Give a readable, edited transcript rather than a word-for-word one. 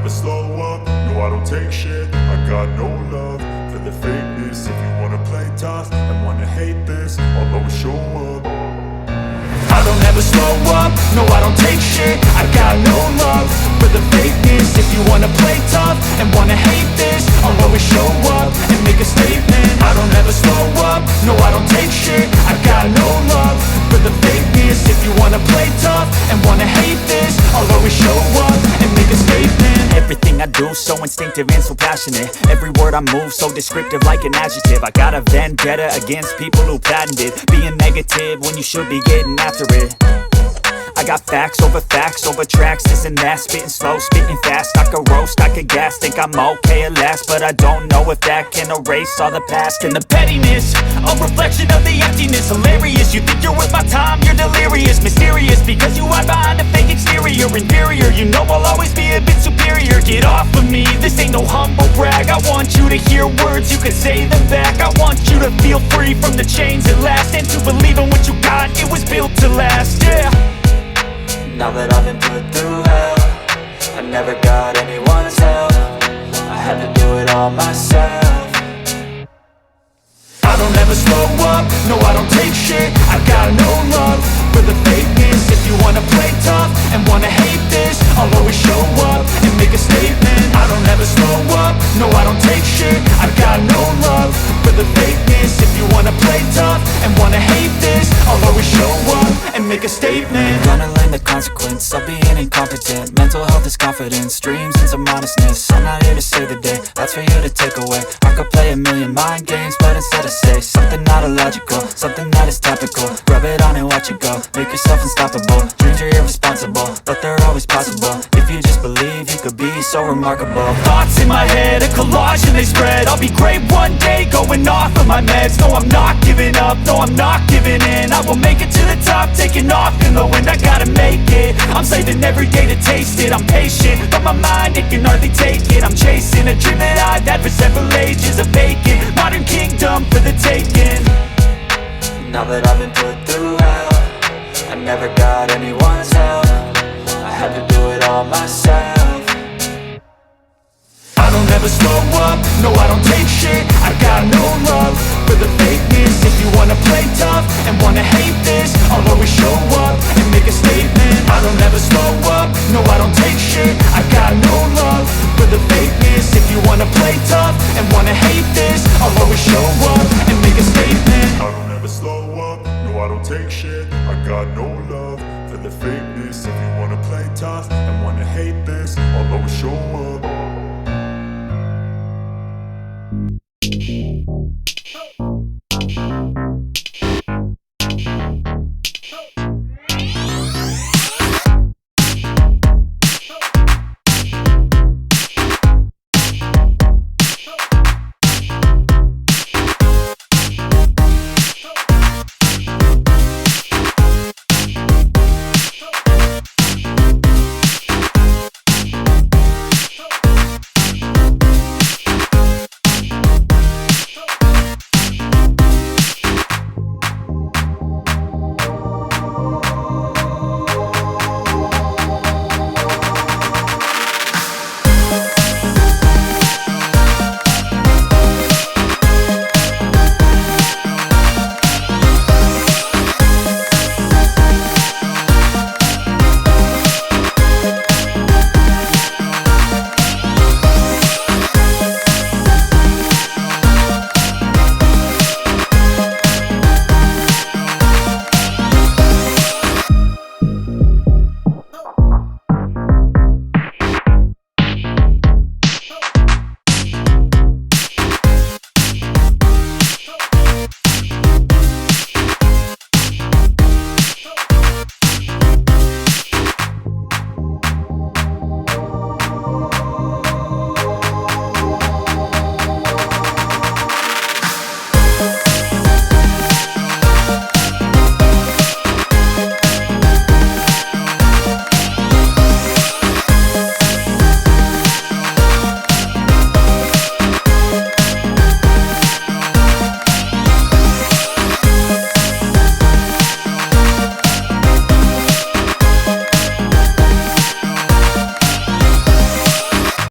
never slow up, no I don't take shit. I got no love for the fakeness. If you wanna play tough and wanna hate this, I'll always show up. I don't ever slow up, no I don't take shit. I got no love for the fakeness. If you wanna play tough and wanna hate this, I'll always show up and make a statement. I don't ever slow up, no I don't take shit. I got no love for the fakeness. If you wanna play tough and wanna hate this, I'll always show up and make a statement. Everything I do so instinctive and so passionate. Every word I move so descriptive like an adjective. I got a vendetta against people who patented being negative when you should be getting after it. I got facts over tracks, this and that. Spitting slow, spitting fast. I could roast, I could gas. Think I'm okay at last, but I don't know if that can erase all the past. And the pettiness, a reflection of the emptiness. Hilarious, you think you're worth my time, you're delirious. Mysterious, because you hide behind a fake exterior. Inferior, you know I'll always be a bit superior. Get off of me, this ain't no humble brag. I want you to hear words, you can say them back. I want you to feel free from the chains at last, and to believe in what you got, it was built to last, yeah. Now that I've been put through hell, I never got anyone's help. I had to do it all myself. I don't ever slow up, no I don't take shit. I got no love for the fakeness. If you wanna play tough and wanna hate this, I'll always show up and make a statement. I don't ever slow up, no I don't take shit. I got no love for the fakeness. If you wanna play tough and wanna hate this, I'll always show up and make a statement. Gonna learn the consequence of being incompetent. Mental health is confidence, dreams and some honestness. I'm not here to save the day, that's for you to take away. I could play a million mind games, but instead I say something not illogical, something that is topical. Rub it on and watch it go, make yourself unstoppable. Dreams are irresponsible, but they're always possible. If you just believe, you could be so remarkable. Thoughts in my head, a collage and they spread. I'll be great one day, going off of my meds. No, I'm not giving up, no, I'm not giving in. I will make it to the top, taking off in the wind. I gotta make it, I'm saving every day to taste it. I'm patient, but my mind, it can hardly take it. I'm chasing a dream that I've had for several ages. A vacant, modern kingdom for the taking. Now that I've been put through hell, I never got anyone's help. I had to do it all myself. I don't ever slow up, no I don't take shit. I got no love for the fakeness. If you wanna play tough and wanna hate this, I'll always show up and make a statement. I don't ever slow up, no I don't take shit. I got no love for the fakeness. If you wanna play tough and wanna hate this, I'll always show up and make a statement. I don't ever slow up, no I don't take shit. I got no love for the fakeness. If you wanna play tough and wanna hate this, I'll always show up